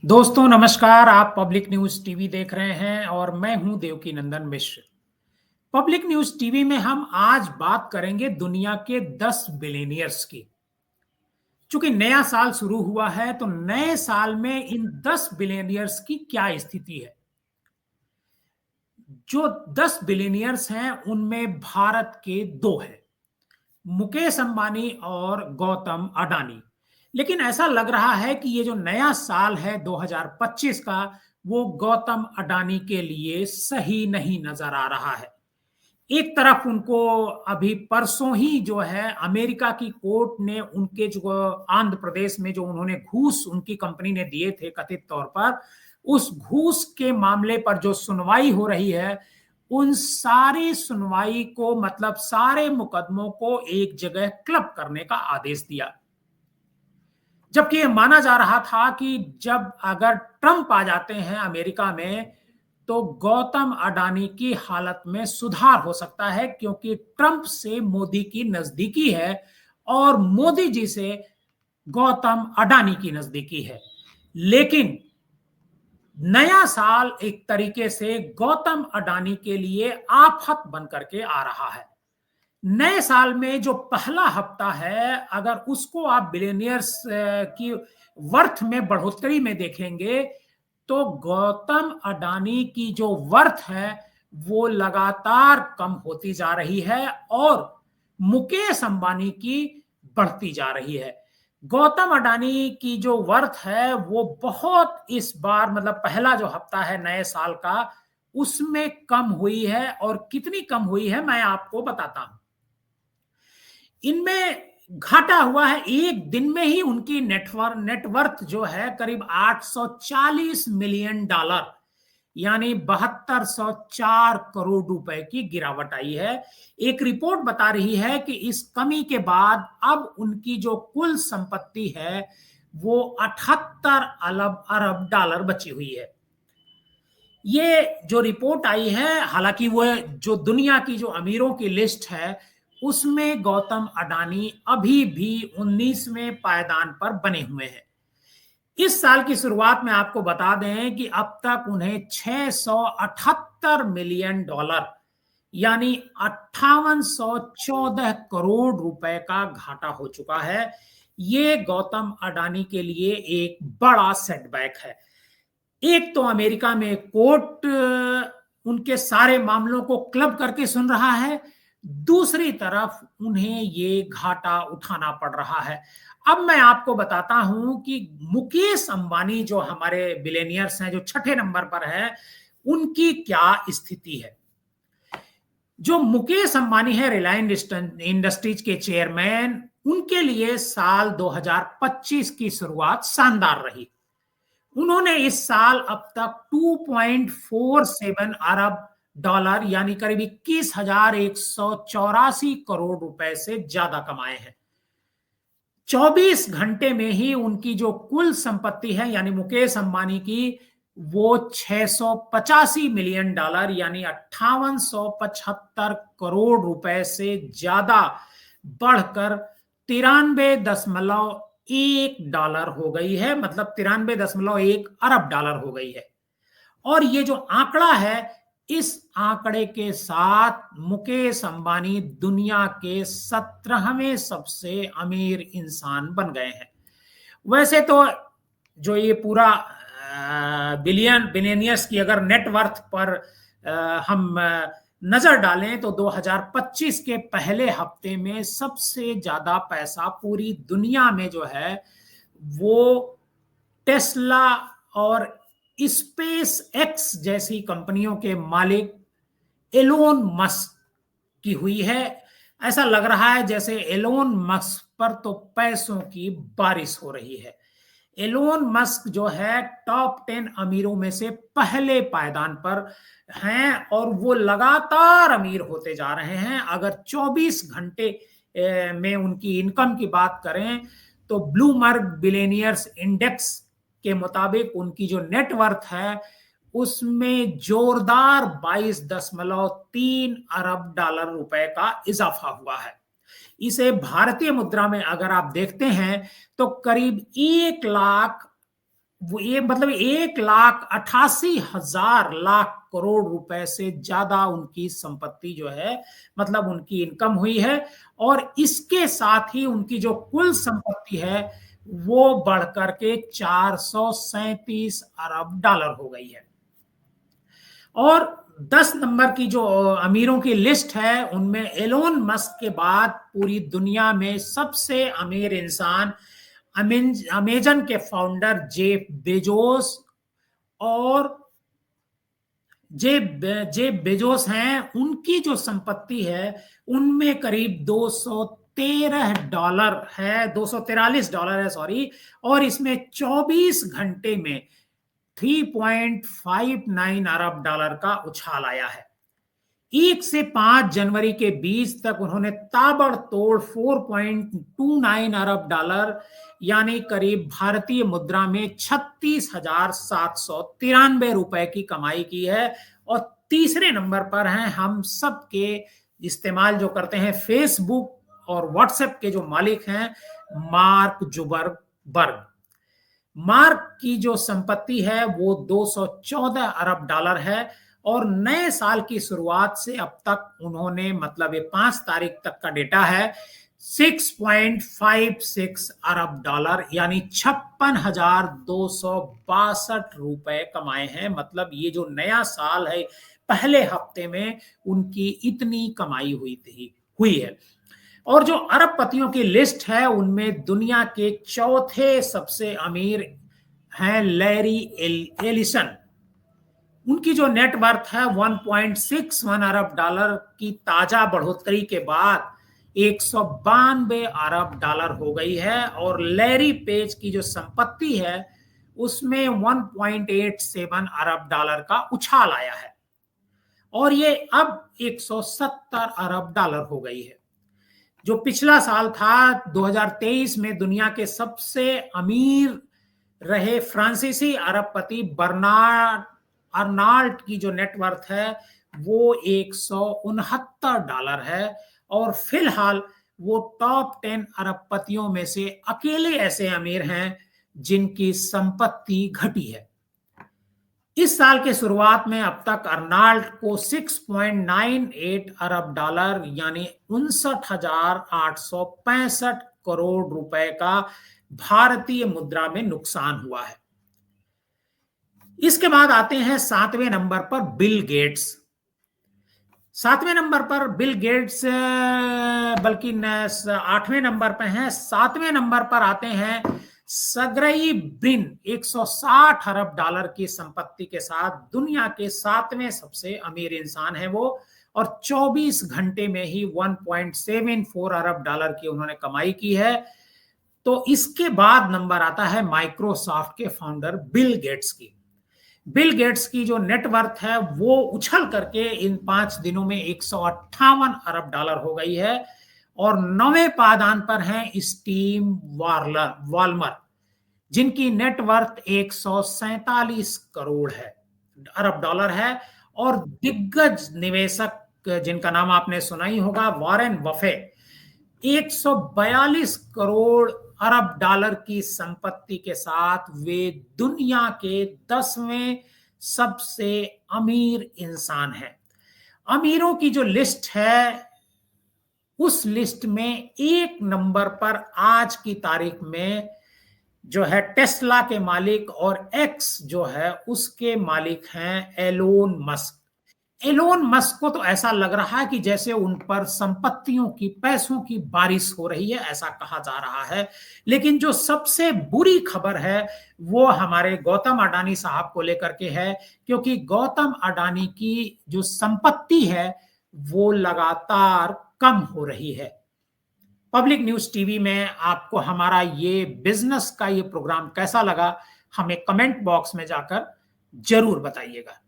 दोस्तों नमस्कार। आप पब्लिक न्यूज टीवी देख रहे हैं और मैं हूं देवकी नंदन मिश्र। पब्लिक न्यूज टीवी में हम आज बात करेंगे दुनिया के 10 बिलियनियर्स की। चूंकि नया साल शुरू हुआ है तो नए साल में इन 10 बिलियनियर्स की क्या स्थिति है। जो 10 बिलियनियर्स हैं उनमें भारत के दो हैं, मुकेश अंबानी और गौतम अडानी। लेकिन ऐसा लग रहा है कि ये जो नया साल है 2025 का, वो गौतम अडानी के लिए सही नहीं नजर आ रहा है। एक तरफ उनको अभी परसों ही जो है अमेरिका की कोर्ट ने उनके जो आंध्र प्रदेश में जो उन्होंने घूस उनकी कंपनी ने दिए थे कथित तौर पर, उस घूस के मामले पर जो सुनवाई हो रही है, उन सारी सुनवाई को मतलब सारे मुकदमों को एक जगह क्लब करने का आदेश दिया। जबकि यह माना जा रहा था कि जब अगर ट्रंप आ जाते हैं अमेरिका में तो गौतम अडानी की हालत में सुधार हो सकता है, क्योंकि ट्रंप से मोदी की नजदीकी है और मोदी जी से गौतम अडानी की नजदीकी है। लेकिन नया साल एक तरीके से गौतम अडानी के लिए आफत बनकर के आ रहा है। नए साल में जो पहला हफ्ता है, अगर उसको आप बिलियनियर्स की वर्थ में बढ़ोतरी में देखेंगे तो गौतम अडानी की जो वर्थ है वो लगातार कम होती जा रही है और मुकेश अंबानी की बढ़ती जा रही है। गौतम अडानी की जो वर्थ है वो बहुत इस बार मतलब पहला जो हफ्ता है नए साल का उसमें कम हुई है, और कितनी कम हुई है मैं आपको बताता हूं। इनमें घाटा हुआ है, एक दिन में ही उनकी नेटवर्थ जो है करीब 840 मिलियन डॉलर यानी 7204 करोड़ रुपए की गिरावट आई है। एक रिपोर्ट बता रही है कि इस कमी के बाद अब उनकी जो कुल संपत्ति है वो 78 अरब डॉलर बची हुई है। ये जो रिपोर्ट आई है, हालांकि वो जो दुनिया की जो अमीरों की लिस्ट है उसमें गौतम अडानी अभी भी 19वें पायदान पर बने हुए हैं। इस साल की शुरुआत में आपको बता दें कि अब तक उन्हें 678 मिलियन डॉलर यानी 5814 करोड़ रुपए का घाटा हो चुका है। ये गौतम अडानी के लिए एक बड़ा सेटबैक है। एक तो अमेरिका में कोर्ट उनके सारे मामलों को क्लब करके सुन रहा है, दूसरी तरफ उन्हें ये घाटा उठाना पड़ रहा है। अब मैं आपको बताता हूं कि मुकेश अंबानी जो हमारे बिलियनियर्स हैं, जो छठे नंबर पर है, उनकी क्या स्थिति है। जो मुकेश अंबानी है रिलायंस इंडस्ट्रीज के चेयरमैन, उनके लिए साल 2025 की शुरुआत शानदार रही। उन्होंने इस साल अब तक 2.47 अरब डॉलर यानी करीब 21,184 करोड़ रुपए से ज्यादा कमाए हैं। 24 घंटे में ही उनकी जो कुल संपत्ति है यानी मुकेश अंबानी की, वो 685 मिलियन डॉलर यानी 5875 करोड़ रुपए से ज्यादा बढ़कर 93.1 डॉलर हो गई है, मतलब 93.1 अरब डॉलर हो गई है। और ये जो आंकड़ा है, इस आंकड़े के साथ मुकेश अंबानी दुनिया के 17वें सबसे अमीर इंसान बन गए हैं। वैसे तो जो ये पूरा बिलियनियर्स की अगर नेटवर्थ पर हम नजर डालें तो 2025 के पहले हफ्ते में सबसे ज्यादा पैसा पूरी दुनिया में जो है वो टेस्ला और स्पेस एक्स जैसी कंपनियों के मालिक एलोन मस्क की हुई है। ऐसा लग रहा है जैसे एलोन मस्क पर तो पैसों की बारिश हो रही है। एलोन मस्क जो है टॉप 10 अमीरों में से पहले पायदान पर हैं और वो लगातार अमीर होते जा रहे हैं। अगर 24 घंटे में उनकी इनकम की बात करें तो ब्लूमबर्ग बिलियनियर्स इंडेक्स के मुताबिक उनकी जो नेटवर्थ है उसमें जोरदार 22.3 अरब डॉलर रुपए का इजाफा हुआ है। इसे भारतीय मुद्रा में अगर आप देखते हैं तो करीब 1 लाख वो ये मतलब 1,88,000 लाख करोड़ रुपए से ज्यादा उनकी संपत्ति जो है, मतलब उनकी इनकम हुई है। और इसके साथ ही उनकी जो कुल संपत्ति है वो बढ़कर के 437 अरब डॉलर हो गई है। और 10 नंबर की जो अमीरों की लिस्ट है उनमें एलोन मस्क के बाद पूरी दुनिया में सबसे अमीर इंसान अमेजन के फाउंडर जेफ बेजोस और जेब बेजोस हैं। उनकी जो संपत्ति है उनमें करीब $213 है, $243 है, सॉरी। और इसमें 24 घंटे में 3.59 अरब डॉलर का उछाल आया है। 1 से 5 जनवरी के बीच तक उन्होंने ताबड़तोड़ 4.29 अरब डॉलर यानी करीब भारतीय मुद्रा में 36,793 रुपए की कमाई की है। और तीसरे नंबर पर हैं हम सबके इस्तेमाल जो करते हैं फेसबुक और व्हाट्सएप के जो मालिक हैं मार्क जुकरबर्ग। मार्क की जो संपत्ति है वो 214 अरब डॉलर है। और नए साल की शुरुआत से अब तक उन्होंने, मतलब ये 5 तारीख तक का डेटा है, 6.56 अरब डॉलर यानी 56,262 रुपए कमाए हैं। मतलब ये जो नया साल है पहले हफ्ते में उनकी इतनी कमाई हुई है। और जो अरबपतियों की लिस्ट है उनमें दुनिया के चौथे सबसे अमीर हैं लैरी एलिसन। उनकी जो नेटवर्थ है 1.61 अरब डॉलर की ताजा बढ़ोतरी के बाद 192 अरब डॉलर हो गई है। और लैरी पेज की जो संपत्ति है उसमें 1.87 अरब डॉलर का उछाल आया है और ये अब 170 अरब डॉलर हो गई है। जो पिछला साल था 2023 में दुनिया के सबसे अमीर रहे फ्रांसीसी अरबपति बर्नार्ड अर्नाल्ट की जो नेटवर्थ है वो 169 डॉलर है। और फिलहाल वो टॉप 10 अरबपतियों में से अकेले ऐसे अमीर हैं जिनकी संपत्ति घटी है। इस साल के शुरुआत में अब तक अर्नाल्ट को 6.98 अरब डॉलर यानी 59,865 करोड़ रुपए का भारतीय मुद्रा में नुकसान हुआ है। इसके बाद आते हैं 7वें नंबर पर बिल गेट्स। 7वें नंबर पर बिल गेट्स, बल्कि 8वें नंबर पर हैं। 7वें नंबर पर आते हैं सर्गेई ब्रिन। 160 अरब डॉलर की संपत्ति के साथ दुनिया के 7वें सबसे अमीर इंसान है वो। और 24 घंटे में ही 1.74 अरब डॉलर की उन्होंने कमाई की है। तो इसके बाद नंबर आता है माइक्रोसॉफ्ट के फाउंडर बिल गेट्स की। बिल गेट्स की जो नेटवर्थ है वो उछल करके इन 5 दिनों में 158 अरब डॉलर हो गई है। और 9वें पायदान पर हैं स्टीव वॉलमर जिनकी नेटवर्थ 147 करोड़ है अरब डॉलर है। और दिग्गज निवेशक जिनका नाम आपने सुना ही होगा वॉरेन बफेट, 142 करोड़ अरब डॉलर की संपत्ति के साथ वे दुनिया के 10वें सबसे अमीर इंसान हैं। अमीरों की जो लिस्ट है उस लिस्ट में 1 नंबर पर आज की तारीख में जो है टेस्ला के मालिक और एक्स जो है उसके मालिक हैं एलोन मस्क। एलोन मस्क को तो ऐसा लग रहा है कि जैसे उन पर संपत्तियों की, पैसों की बारिश हो रही है, ऐसा कहा जा रहा है। लेकिन जो सबसे बुरी खबर है वो हमारे गौतम अडानी साहब को लेकर के है, क्योंकि गौतम अडानी की जो संपत्ति है वो लगातार कम हो रही है। पब्लिक न्यूज टीवी में आपको हमारा ये बिजनेस का ये प्रोग्राम कैसा लगा हमें कमेंट बॉक्स में जाकर जरूर बताइएगा।